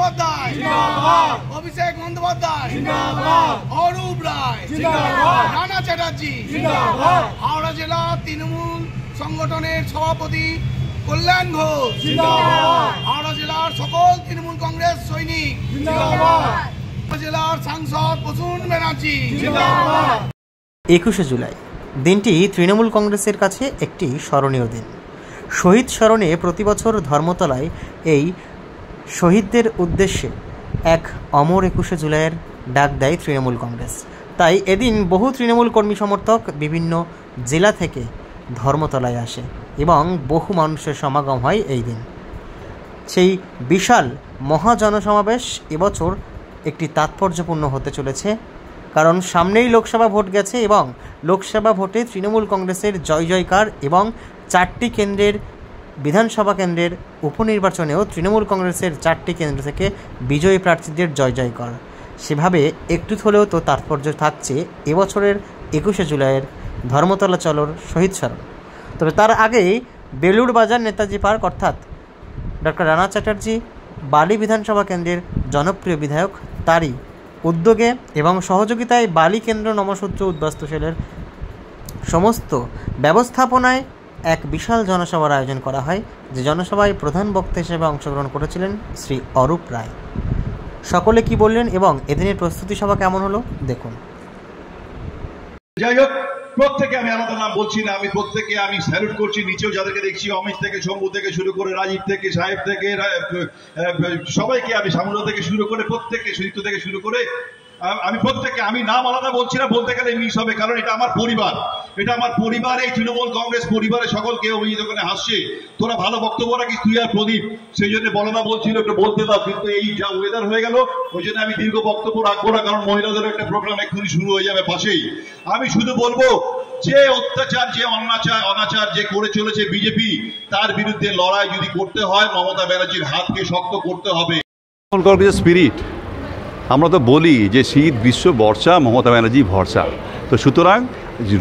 বন্দ্যোপাধ্যায়, অভিষেক বন্দ্যোপাধ্যায়, অরূপ রায়, রানা চ্যাটার্জি, হাওড়া জেলা তৃণমূল সংগঠনের সভাপতি কল্যাণ ঘোষ, হাওড়া জেলার সকল তৃণমূল কংগ্রেস সৈনিক, জেলার সাংসদ প্রসূন ব্যানার্জি। 21শে জুলাই দিনটি তৃণমূল কংগ্রেসের কাছে একটি স্মরণীয় দিন। শহীদ স্মরণে প্রতি বছর ধর্মতলায় এই শহীদদের উদ্দেশ্যে এক অমর 21শে জুলাইয়ের ডাক দেয় তৃণমূল কংগ্রেস। তাই এদিন বহু তৃণমূল কর্মী সমর্থক বিভিন্ন জেলা থেকে ধর্মতলায় আসে এবং বহু মানুষের সমাগম হয় এই দিন। সেই বিশাল মহাজনসমাবেশ এবছর একটি তাৎপর্যপূর্ণ হতে চলেছে, কারণ সামনেই লোকসভা ভোট গেছে এবং লোকসভা ভোটে তৃণমূল কংগ্রেসের জয় জয়কার এবং 4টি কেন্দ্রের বিধানসভা কেন্দ্রের উপনির্বাচনেও তৃণমূল কংগ্রেসের 4টি কেন্দ্র থেকে বিজয়ী প্রার্থীদের জয় জয়কার। সেভাবে একটু হলেও তো তাৎপর্য থাকছে এবছরের 21শে জুলাইয়ের ধর্মতলা চলোর শহীদ স্মরণ। তবে তার আগেই বেলুড় বাজার নেতাজি পার্ক অর্থাৎ ডক্টর রানা চ্যাটার্জি বালি বিধানসভা কেন্দ্রের জনপ্রিয় বিধায়ক, তারই উদ্যোগে এবং সহযোগিতায় বালি কেন্দ্র নমসূত্র উদ্বাস্তু সেলের সমস্ত ব্যবস্থাপনায় এক বিশাল জনসভার আয়োজন করা হয়, যে জনসভায় প্রধান বক্তা হিসেবে অংশগ্রহণ করেছিলেন শ্রী অরূপ রায়। সকলে কি বললেন এবং এদিনের প্রস্তুতি সভা কেমন হলো দেখুন। যাই হোক, প্রত্যেকে আমি আলাদা নাম বলছি না, আমি প্রত্যেকে আমি স্যালুট করছি। নিচেও যাদেরকে দেখছি, অমিত থেকে শম্ভু থেকে শুরু করে, রাজীব থেকে, সাহেব থেকে, সবাইকে আমি সামুদ্র থেকে শুরু করে প্রত্যেককে, সুজিত থেকে শুরু করে আমি প্রত্যেককে, আমি নাম আলাদা বলছি না, বলতে গেলে মিস হবে, কারণ এটা আমার পরিবার, এটা আমার পরিবার। এই তৃণমূল কংগ্রেস পরিবারের সকলকে অভিজিৎ ওখানে হাসছে, তোরা ভালো বক্তব্য রাখিস তুই আর প্রদীপ, সেই জন্য বলদা বলছিল একটু বলতে দাও, কিন্তু এই যা ওয়েদার হয়ে গেল ওই জন্য আমি দীর্ঘ বক্তব্য রাখবো না, কারণ মহিলাদের একটা প্রোগ্রাম এক্ষুনি শুরু হয়ে যাবে পাশেই। আমি শুধু বলবো যে অত্যাচার, যে অনাচার যে করে চলেছে বিজেপি, তার বিরুদ্ধে লড়াই যদি করতে হয় মমতা ব্যানার্জির হাতকে শক্ত করতে হবে। স্পিরিট আমরা তো বলি যে শীত গ্রীষ্ম বর্ষা মমতা ব্যানার্জি ভরসা, তো সুতরাং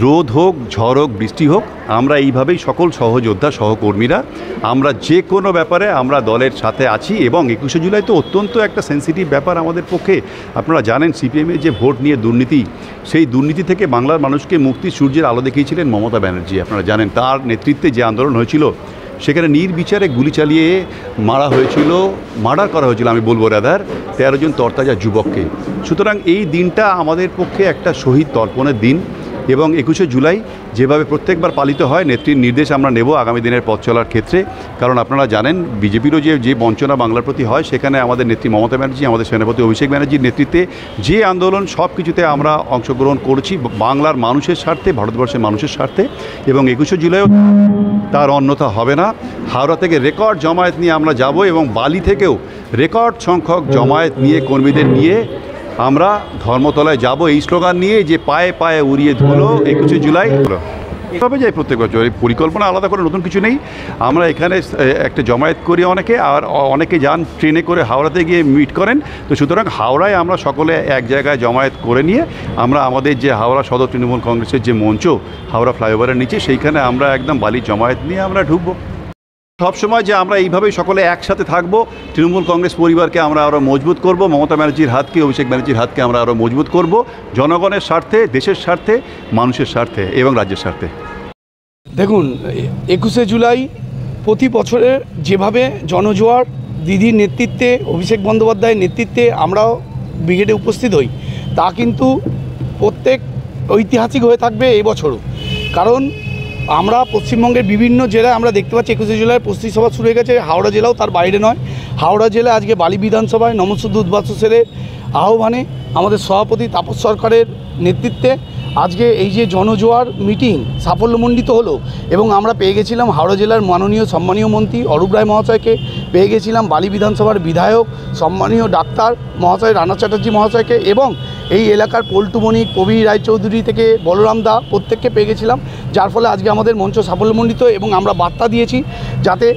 রোদ হোক ঝড় হোক বৃষ্টি হোক আমরা এইভাবেই সকল সহযোদ্ধা সহকর্মীরা আমরা যে কোনো ব্যাপারে আমরা দলের সাথে আছি। এবং 21শে জুলাই তো অত্যন্ত একটা সেন্সিটিভ ব্যাপার আমাদের পক্ষে। আপনারা জানেন সিপিএমের যে ভোট নিয়ে দুর্নীতি, সেই দুর্নীতি থেকে বাংলার মানুষকে মুক্তির সূর্যের আলো দেখিয়েছিলেন মমতা ব্যানার্জি। আপনারা জানেন তার নেতৃত্বে যে আন্দোলন হয়েছিল সেখানে নির্বিচারে গুলি চালিয়ে মার্ডার করা হয়েছিল, আমি বলবো রাদার 13 জন তরতাজা যুবককে। সুতরাং এই দিনটা আমাদের পক্ষে একটা শহীদ তর্পণের দিন এবং 21শে জুলাই যেভাবে প্রত্যেকবার পালিত হয় নেত্রীর নির্দেশ আমরা নেব আগামী দিনের পথ চলার ক্ষেত্রে। কারণ আপনারা জানেন বিজেপিরও যে বঞ্চনা বাংলার প্রতি হয়, সেখানে আমাদের নেত্রী মমতা ব্যানার্জি, আমাদের সেনাপতি অভিষেক ব্যানার্জির নেতৃত্বে যে আন্দোলন সব কিছুতে আমরা অংশগ্রহণ করেছি বাংলার মানুষের স্বার্থে, ভারতবর্ষের মানুষের স্বার্থে, এবং 21শে জুলাইও তার অন্যথা হবে না। হাওড়া থেকে রেকর্ড জমায়েত নিয়ে আমরা যাব এবং বালি থেকেও রেকর্ড সংখ্যক জমায়েত নিয়ে কর্মীদের নিয়ে আমরা ধর্মতলায় যাব এই স্লোগান নিয়ে যে পায়ে পায়ে উড়িয়ে ধুলো 21শে জুলাই। এভাবে যাই প্রত্যেক বছর, এই পরিকল্পনা আলাদা করে নতুন কিছু নেই। আমরা এখানে একটা জমায়েত করি অনেকে, আর অনেকে যান ট্রেনে করে হাওড়াতে গিয়ে মিট করেন। তো সুতরাং হাওড়ায় আমরা সকলে এক জায়গায় জমায়েত করে নিয়ে আমরা আমাদের যে হাওড়া সদর তৃণমূল কংগ্রেসের যে মঞ্চ হাওড়া ফ্লাইওভারের নিচে, সেইখানে আমরা একদম বালির জমায়েত নিয়ে আমরা ঢুকবো। সবসময় যে আমরা এইভাবেই সকলে একসাথে থাকবো, তৃণমূল কংগ্রেস পরিবারকে আমরা আরও মজবুত করব, মমতা ব্যানার্জির হাতকে, অভিষেক ব্যানার্জির হাতকে আমরা আরও মজবুত করব, জনগণের স্বার্থে, দেশের স্বার্থে, মানুষের স্বার্থে এবং রাজ্যের স্বার্থে। দেখুন, 21শে জুলাই প্রতি বছরের যেভাবে জনজোয়ার দিদির নেতৃত্বে, অভিষেক বন্দ্যোপাধ্যায়ের নেতৃত্বে আমরাও ব্রিগেডে উপস্থিত হই, তা কিন্তু প্রত্যেক ঐতিহাসিক হয়ে থাকবে এই বছরও। কারণ আমরা পশ্চিমবঙ্গের বিভিন্ন জেলায় আমরা দেখতে পাচ্ছি 21শে জুলাই প্রস্তুতি সভা শুরু হয়ে গেছে। হাওড়া জেলাও তার বাইরে নয়। হাওড়া জেলা আজকে বালি বিধানসভায় নমসূত্র উদ্বাস্তু সেলের আহ্বানে আমাদের সভাপতি তাপস সরকারের নেতৃত্বে আজকে এই যে জনজোয়ার মিটিং সাফল্যমণ্ডিত হলো এবং আমরা পেয়ে গেছিলাম হাওড়া জেলার মাননীয় সম্মানীয় মন্ত্রী অরূপ রায় মহাশয়কে, পেয়ে গেছিলাম বালি বিধানসভার বিধায়ক সম্মানীয় ডাক্তার মহাশয় রানা চ্যাটার্জি মহাশয়কে, এবং এই এলাকার পল্টু বণিক কবির রায়চৌধুরী থেকে বলরাম দা প্রত্যেককে পেয়ে গেছিলাম, যার ফলে আজকে আমাদের মঞ্চ সাফল্যমণ্ডিত। এবং আমরা বার্তা দিয়েছি যাতে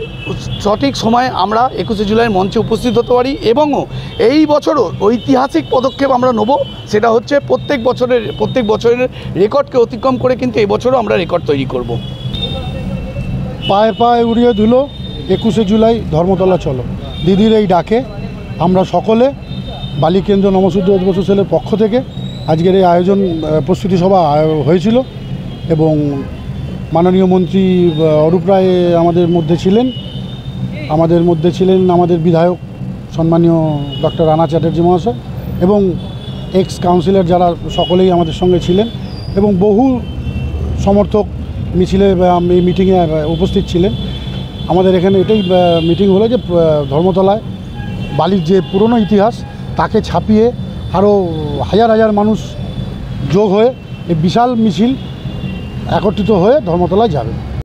সঠিক সময়ে আমরা 21শে জুলাইয়ের মঞ্চে উপস্থিত হতে পারি। এবংও এই বছরও ঐতিহাসিক পদক্ষেপ আমরা নেব, সেটা হচ্ছে প্রত্যেক বছরের রেকর্ডকে অতিক্রম করে কিন্তু এবছরও আমরা রেকর্ড তৈরি করব। পায়ে পায়ে উড়িয়ে ধুলো 21শে জুলাই ধর্মতলা চলো, দিদির এই ডাকে আমরা সকলে বালিকেন্দ্র নমশূদ্র অধিবাসী সেলের পক্ষ থেকে আজকের এই আয়োজন প্রস্তুতি সভা হয়েছিল এবং মাননীয় মন্ত্রী অরূপ রায় আমাদের মধ্যে ছিলেন, আমাদের বিধায়ক সম্মানীয় ডক্টর রানা চ্যাটার্জি মহাশয় এবং এক্স কাউন্সিলর যারা সকলেই আমাদের সঙ্গে ছিলেন এবং বহু সমর্থক মিছিলে এই মিটিংয়ে উপস্থিত ছিলেন। আমাদের এখানে এটাই মিটিং হলো যে ধর্মতলায় বালির যে পুরনো ইতিহাস তাকে ছাপিয়ে আরও হাজার হাজার মানুষ যোগ হয়ে এই বিশাল মিছিল একত্রিত হয়ে ধর্মতলায় যাবে।